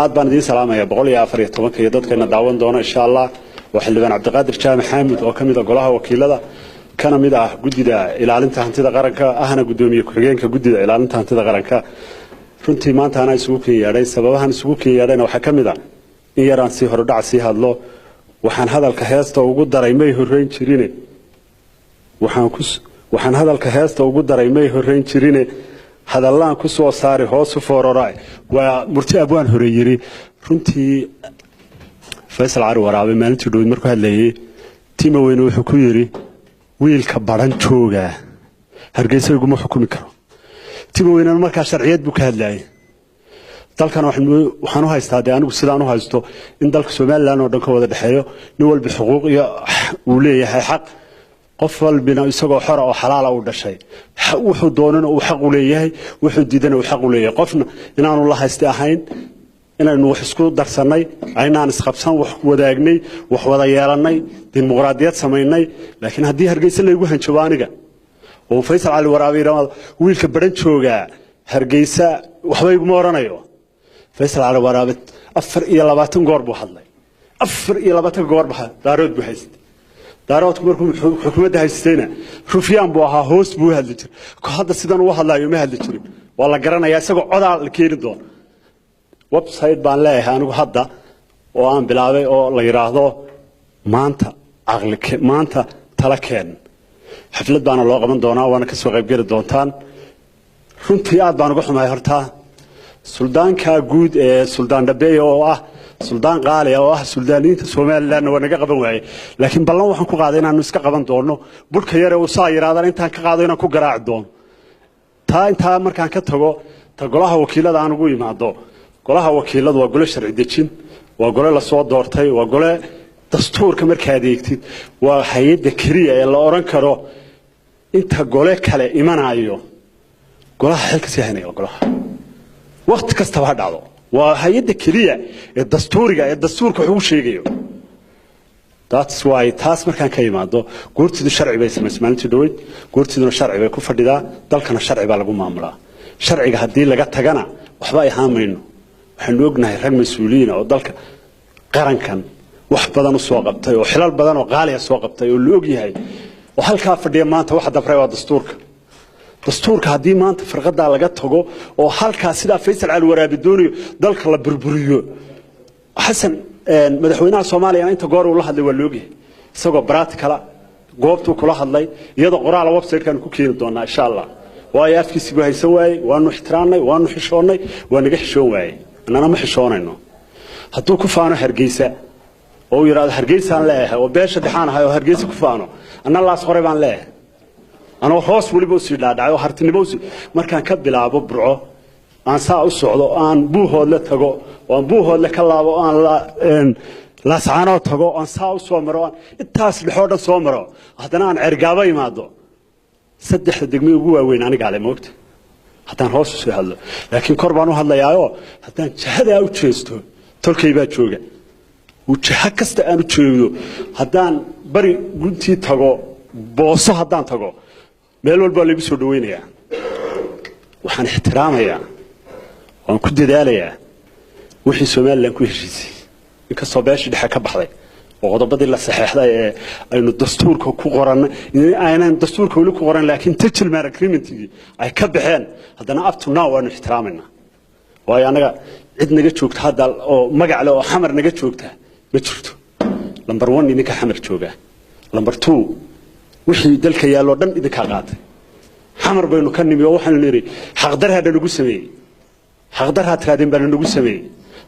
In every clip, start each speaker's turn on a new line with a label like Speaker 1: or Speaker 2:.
Speaker 1: aad baan idin salaamaya 114 iyo dadkeena daawan doona insha Allah waxilban Cabdiqaadir Jaamac Xaamid oo kamid ah golaha wakiilada kana mid ah gudida ilaalinta hantida qaranka ahna gudoomiye ku-xigeenka gudida ilaalinta hantida qaranka runtii maanta ana isugu keenyaaday sababahan isugu keenyaadayna waxa kamid ah in yaraan si hordhac si hadlo waxaan hadalka heesta ugu daray may horeyn jirine waxaan hadalka heesta ugu daray may horeyn jirine hadallaan ku soo saari hoos u foororay waa murti abwaan hore yiri runtii Faysal Cali Waraabe maalintii dhow markuu hadlayay Timo Weyne wuxuu ku yiri wiilka baran jooga Hargeysa iguma xukumi karo Timo Weyne markaa sharciyad buu ka hadlayay dalkan waxaan u haystaa anigu sidaan u haysto in dalka Soomaaliland oo dhan ka wada dhaxeeyo nin walba xuquuq iyo uu leeyahay xaq qof walbina isagoo xor oo xalaal ah u dhashay wuxuu doonana uu xaq u leeyahay wuxuu diidana uu xaq u leeyahay qofna inaanu la haysto ahayn inaanu wax isku darsanay aynaan isqabsan wax wadaagnay wax wada yeelanay dimuqraadiyad sameynay laakiin hadii Hargeysa la igu hanjabo aniga oo Faysal Cali Waraabe wiilka baran jooga Hargeysa waxba iguma oranayo Faysal Cali Waraabe 24 goor buu hadlay 24 goor baa daarood buu haystay daarood markuu xukuumadda haystayna Rufyaan buu ahaa hoos buu hadli jiray ko hadda sidan uu hadlayo ma hadli jirin waa la garanayaa isagoo codaal la keenin doon website baan leeyahay anigu hadda oo aan bilaabay oo la yiraahdo maanta tala keen xaflad baan loo qaban doonaa waana ka soo qayb gali doontaan runtii aad baan uga xumahay horta suldaanka guud ee Suldaan Dhabeey oo ah suldaan qaali oo ah suldaaniinta Soomaaliland waa naga qaban waayay laakiin ballan waxaan ku qaaday inaan iska qaban doono bulka yare oo saa yiraahdaan intaan ka qaado inaan ku garaac doono inta markaan ka tago ta golaha wakiilada aan ugu yimaado golaha wakiiladu waa gole sharci dejin waa gole la soo doortay waa gole dastuurka markaa adeegtid waa hay'adda kaliya ee la oran karo inta gole kale imanayo golaha xilka si haynay golaha waqti kasta waa dhacdo waa hay'adda kaliya ee dastuurka wuxuu sheegayo that's why taas markaan ka yimaado goortidu sharci bay sameysmaantii dhaweyd goortiduna sharci bay ku fadhidaa dalkana sharci baa lagu maamulaa sharciga hadii laga tagana waxba ay haamayno waxaan ognahay rag mas'uuliyiin oo dalka qarankan wax badan u soo qabtay oo xilal badan oo qaali ah soo qabtay oo la og yahay oo halka fadhiya maanta waxa dabray waa dastuurka hadii maanta farqada laga tago oo halka sida Faysal Cali Waraabe doonayo dalka la burburiyo xasan madaxweynaha Soomaaliya inta goor uu la hadlay waa loogi isagoo practical goobtu kula hadlay iyadoo qoraal website-kan ku keenay doona insha Allah waayo afkiisa buu haysan waayay waanu ixtiraamnay waanu xishoonay waanaga xishoon waayay anana ma xishoonayno hadduu ku faano Hargeysa oo yiraahdo Hargeysa aan leeyahay oo beesha dhaxaan ahay oo Hargeysa ku faano anna laas qoray baan leeyahay أنا خاص ولي بوسي لا دعوة هرتني بوسي مركان كبلا ببرعه أنا ساعة الصعود أنا بوه ولا تجو وأنا بوه ولا كلا وأنا لا سعنا تجو أنا ساعة الصومران التاس الحوض الصومران هذا أنا عرقابي ما دو سدح الدقمي وجوا وين أنا قاعد موت حتى خاص في هذا لكن كربانو هذا ياهو حتى شهادة أو تشيستو تركي بتشوجه وتشهكست أنا تشوجه حتى بري قلتي تجو بوسه حتى تجو meel walba lagu soo dhaweynaya waxaan ixtiraamayaa waan ku dadaalayaa wixii Soomaaliland ku heshiisay in ka soo beeshi dhaxa ka baxday oo qodobadii la saxeexday ee aynu dastuurka ku qoran aynan dastuurka wali ku qoran laakiin tijilmar agreementii ay ka baxeen hadana up to now waan ixtiraamayna waayo anaga cid naga joogta hadal oo magac leh oo xamar naga joogta ma jirto number 1 idinka xamar jooga number 2 wixii dalka yaalo dhan idinka qaatay xamar baynu ka nimi oo waxaan leeyahay xaqdar hada nagu sameeyay xaqdar ha tiraadin baan nagu sameeyay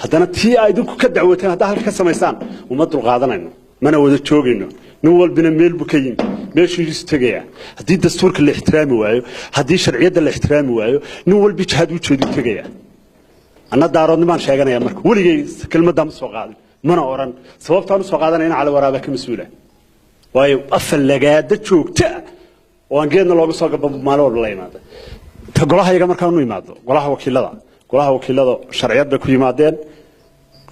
Speaker 1: hadana tii ay idinku ka dacwateen hada halka ka sameeysan uma dul qaadanayno mana wada joogayno nin walbina meel buu ka yimid meeshii uu tagaya hadii dastuurka la ixtiraami waayo hadii sharciyada la ixtiraami waayo nin walba jihad uu jeedo tagaya ana daaroodnimaan sheeganaya marka waligay kelmadda ma soo qaadin mana oran sababtaan u soo qaadanayna Cali Waraabe ka mas'uula waayo afal lagaada joogta oo aan geedna looga soo gabo maalmo walba la yimaado ta golaha iyaga markaan u yimaado golaha wakiilada sharciyad bay ku yimaadeen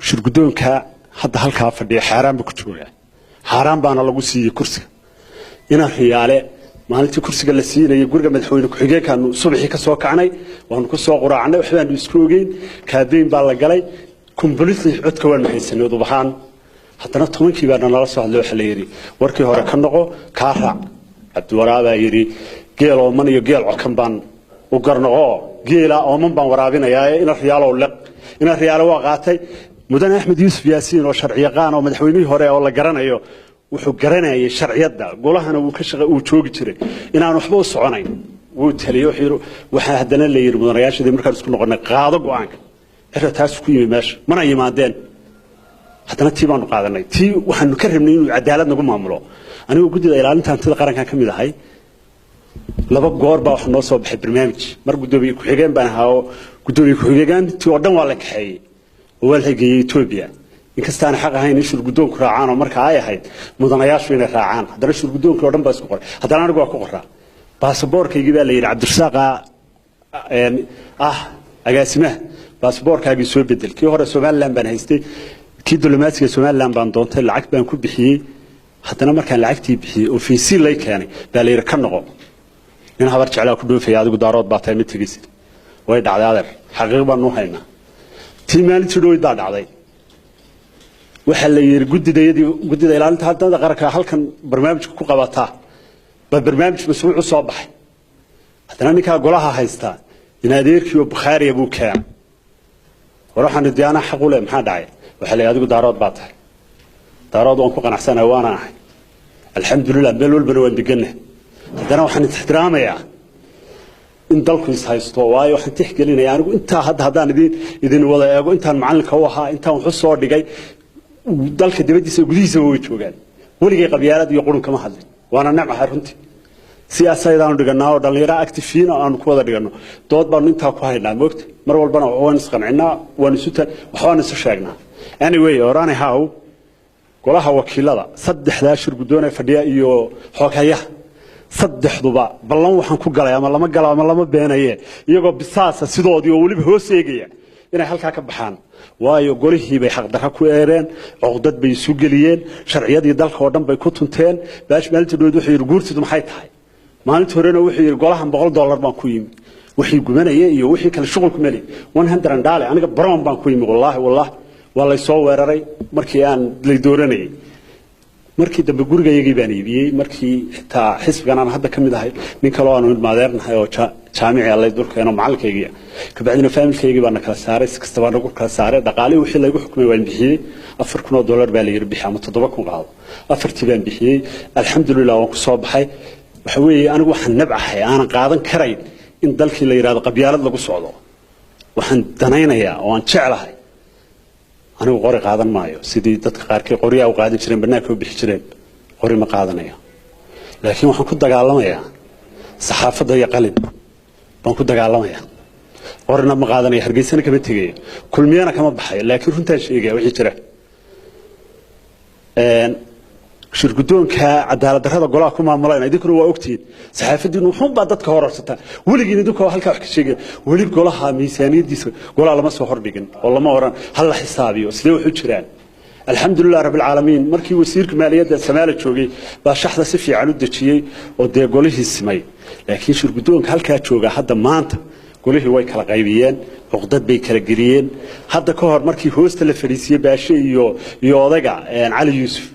Speaker 1: shirgudoonka hadda halka fadhiya xaraan ba ku jooga xaraan baana lagu siiyay kursiga ina riyaale maalintii kursiga la siiyay guriga madaxweyne ku xigeenka subaxii ka soo kacnay waan ku soo quraacnay waxbaan isku ogeyn kaabeyn baa la galay completely codka waan maxaysanay dubahan haddana 10kii baa nala soo hadlay waxa la yiri warkii hore ka noqo ka raac abdwaraaba yiri geel oo man iyo geel cokan baan u garnoqo geela oo man baan waraabinayaa ina riyaalo laq ina riyaalo waa qaatay mudan axmed yuusuf yaasiin oo sharci yaqaan oo madaxweynihii hore oo la garanayo wuxuu garanayay sharciyada golahana uu ka shaqo uu joogi jiray inaan waxba u soconayn wuu taliyo waxa haddana la yiri mudanayaashadii markaan isku noqonay qaado go'aanka taas ku yimi meesha mana yimaadeen haddana tii baanu qaadanay tii waxaanu ka rabnay inuu cadaalad nagu maamulo anigu guddiga ilaalinta hantida qaranka ka mid ahay laba goor baa wax noo soo baxay barnaamij mar gudoomiye ku xigeen baan ahaa gudoomiye ku xigeentii oo dhan waa la kaxeeyay oo waa la geeyay Itoobiya inkastaan xaq ahayn in shir gudoonku raacaan oo marka ay ahayd mudanayaashu inay raacaan haddana shir gudoonku oo dhan baa isku qoray haddana anigu waa ku qoraa baasaboorkaygii baa la yiri Cabdirsaaq agaasimaha baasaboorkaagii soo bedel kii hore Soomaaliland baan haystay kii diblomaasiga Soomaaliland baan doontay lacag baan ku bixiyay haddana markaan lacagtii bixiyay oo fiisi lay keenay baa la yiri ka noqo in habar jeclaa ku dhoofay adigu daarood baa tahay mid tigis way dhacday adeer xaqiiq baan u haynaa tii maalintii dhow baa dhacday waxa la yiri guddida ilaalinta hantida qaranka halkan barnaamijka ku qabataa barnaamij mas'uul u soo baxay haddana ninka golaha haysta in adeerkiyo Bukhari buu keenay waxaan diyaana xaq u leh maxaa dhacay waxa la adigu daarood baa tahay daarood waan ku qanacsanahay waana ahay alxamdulillah meel walba waan degannahay haddana waxaan ixtiraamayaa in dalku is haysto waayo waxaan tixgelinayaa anigu intaa haddaan idin wada eego intaan macalinka u ahaa intaan wax soo dhigay dalka dibadiisa gudihiisa way joogaan waligay qabyaalad iyo qurun kama hadlin waana nacmaha runtii siyaasadaan dhiganaa oo dhalinyaro actifiin aan ku wada dhigano dood baan intaa ku haynaa moogta mar walbana waan isqancinaa waan isu sheegnaa anyway orani how golaha wakiilada saddexda shir gudoon ee fadhiya iyo xogayaha saddexduba ballan waxaan ku galay ama lama beenaye iyagoo bisaasa sidoodii oo waliba hoos eegaya inay halka ka baxaan waayo golihii bay xaq darro ku eereen caqdad bay isu geliyeen sharciyadii dalka oo dhan bay ku tunteen baash maalintii dhow wuxuu yiri guurtidu maxay tahay maalintii horena wuxuu yiri golahan $100 baan ku yimi wixii gumanaya iyo wixii kale shughul ku mali $100 aniga baroon baan ku yimi wallahi waa la soo weeraray markii aan la dooranayay markii dambe gurigayagii baan iibiyay markii xitaa xisbigan aan hadda kamid ahay nin kale oo aan maadeernahay oo jaamici Allah durkeeno macalkayga ka bacdina familkayga baan kala saaray si kasta baan ugu kala saaray dhaqaale wixii lagu xukmay waan bixiyay $4,000 baa la yiri bixiyay ama 7,000 qaado afartii baan bixiyay alxamdulillah waan ku soo baxay waxa weeye anigu waxaan nabcahay aan qaadan karayn in dalkii la yiraahdo qabyaalad lagu socdo waxaan danaynayaa oo aan jeclahay anigu qori qaadan maayo sidii dadka qaarkii qoriya u qaadan jireen banaanka u bixi jireen qori ma qaadanayo laakiin waxaan ku dagaalamayaa saxaafadda iyo qalin baan ku dagaalamayaa qorina ma qaadanayo hargeysana kama tegayo kulmiyana kama baxayo laakiin runtaan sheegaya wixii jira shir gudoonka cadaalad darrada golaha ku maamulayna idinkuna waa ogtiin saxaafadiinu wuxuu baa dadka horarsata waligiin idinku halka wax ka sheegay wali golaha miisaaniyadiisa golaha lama soo hordhigin oo lama oran hal la xisaabiyo sidee wuxuu jiraan alxamdulillah rabbil caalamiin markii wasiirka maaliyadda Soomaaliya joogay baa shaxda si fiican u dajiyay oo de golihii simay laakiin shir gudoonka halka jooga hadda maanta golihii way kala qaybiyeen caqdad bay kala geliyeen hadda ka hor markii hoosta la fariisiyay baashe iyo odaga Ali Yuusuf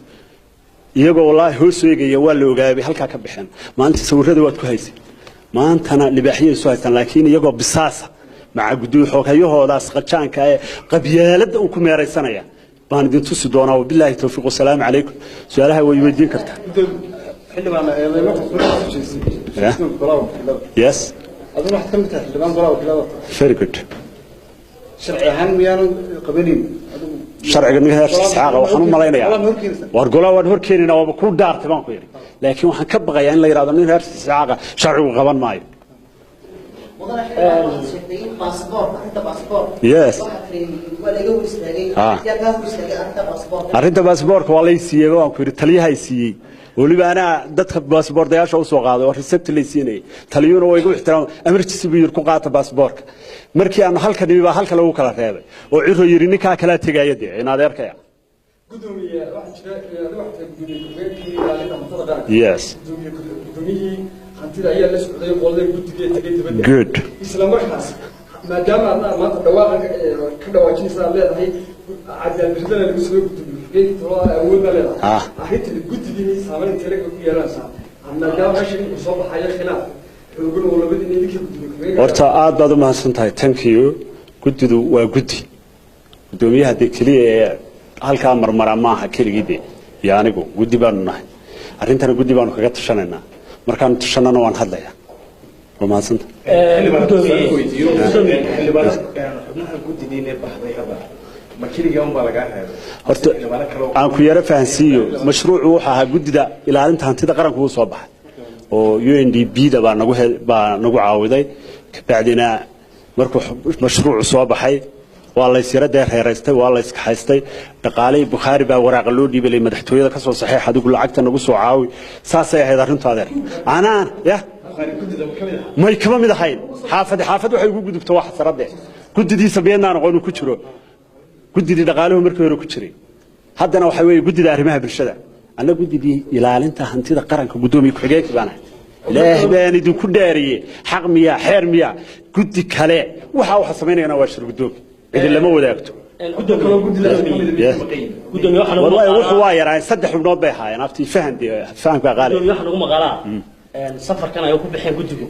Speaker 1: iyagoo wallahi hoos eegaya waa la ogaabay halka ka bixin maanta sawirada waad ku haysay maantana libaaxiye soo haysan laakiin iyagoo bisaasa maca guduu xoogayahoodaas qajaanka ee qabyaalada uu ku meeraysanaya baan idin tusi doonaa billahi tawfiiq wasalaam calaykum su'aalaha way weydiin kartaa
Speaker 2: xildhibaan eedeymo ku jeesay
Speaker 1: yes
Speaker 2: aduna wax ka mid tahay xildhibaan golaha wakiilada
Speaker 1: very good
Speaker 2: sharci ahaan miyaan qabanin
Speaker 1: sharciga niga heersiisaaqa waxaan u malaynayaa war golaha waan horkeenina oo ku dhaartay baan ku yiri laakiin waxaan ka baqayaa in la yiraahdo nin heersiisaaqa sharcigu qaban maayo yes arrinta baasaboorka waa la siiyay waan ku yiri taliyaha ay siiyay waliba ana dadka baasaboordayaasha u soo qaaday oo recept la siinay taliyuna way igu ixtiraam emergency biir ku qaata baasaboorka markii aan halkan niba halka lagu kala reebay oo ciro yiri ninka kala tagayade in adeerkaya
Speaker 2: gudoomiye waxa jira waxa gudoomiye ilaalinta hantada
Speaker 1: yes
Speaker 2: gudoomiye hantida ayaa la socday qolada guddiga tagay dibadda
Speaker 1: good
Speaker 2: isla markaas maadaama maanta dhawaaqan ka dhawaajinaysa leedahay عدل بردنا اللي بيسوي كتب ترى أول ما لا أحيت الجد دي سامين تلاقي كوي يلا سام أنا جا ماشي مصاب حياة خلاف يقولوا ولا بدي نديك كتب
Speaker 1: horta aad baad u mahadsantahay thank you guddidu waa guddi gudoomiyaha kaliya ee halkaa marmara maaha keligii iyo anigu guddi baanu nahay arrintana guddi baanu kaga tashanaynaa markaan tashanana waan hadlayaa waa mahadsantahay horta aan ku yara fahansiiyo mashruucu wuxuu ahaa guddida ilaalinta hantida qaranka uu soo baxay oo UNDP da baa nagu caawiday kabacdina markuu mashruucu soo baxay waa la isira reeraystay waa la iska haystay dhaqaalay Bukhari baa waraaq loo dhiibay madaxtooyada ka soo saxeex adigu lacagta nagu soo caawi saasay ahayd arrintu adeer anaan ya may kama mid ahayn xaafad waxay ugu gudubto wax sarade guddidiisa beenaan aqoon ku jiro guddidii dhaqaaluhu markii hore ku jiray haddana waxa weeye guddida arrimaha bulshada ana guddidii ilaalinta hantida qaranka gudoomiye ku xigeenka baan ilaahay baan idinku dhaariyay xaq miya xeer miya guddi kale waxa sameynayna waa shir gudoog cid lama wadaagto gudoomiye wuxuu waa yaraa saddex xubnood bay haayeen aftii fahamka qaali
Speaker 3: waxa lagu maqalaa safarkan ay ku bixeen guddigu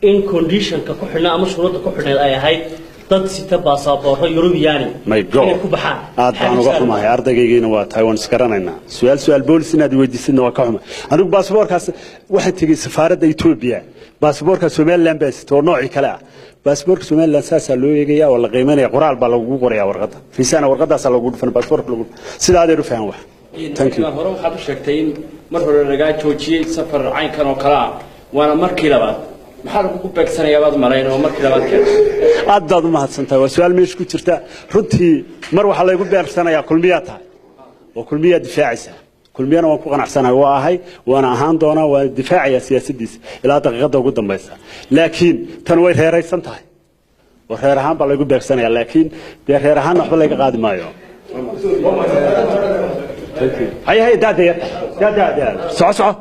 Speaker 3: in condition-ka ku xidhnaa ama shuruudda ku xidhneed ay ahayd dad sita baasaboorro Yurubiyaani inay ku baxaan
Speaker 1: aad baan uga xumahay ardaygeena waa Taiwan iskaranayna su'aal boolis inaad weydiisid waa ka xumahay anigu baasaboorkaas waxaan tagay safaaradda Itoobiya baasaboorka Somaliland baa sito nooci kale ah baasaboorka Somaliland saasa loo eegaya oo la qiimeynaya qoraal baa lagu qorayaa warqadda fiisana warqadaas lagu dhufan baasaboorka lagu sidaa adeer u faham wax
Speaker 4: thank you hore waxaad u sheegtay in mar hore laga joojiyay safar caynkan oo kala waana markii labaad maxaa lagu beegsanayaa baad marayn oo markii labaad keen
Speaker 1: aad baad u mahadsantahay waa su'aal meesh ku jirta runtii mar waxa lagu beegsanayaa kulmiya tahay oo kulmiya difaacisa kulmiyana waan ku qanacsanahay waa ahay waana ahaan doonaa waa difaacaya siyaasadiisa ilaa daqiiqada ugu dambaysa laakiin tan way reeraysan tahay oo reer ahaan baa lagu beegsanayaa laakiin reer ahaan waxba laga qaadi maayo هاي دادة سعى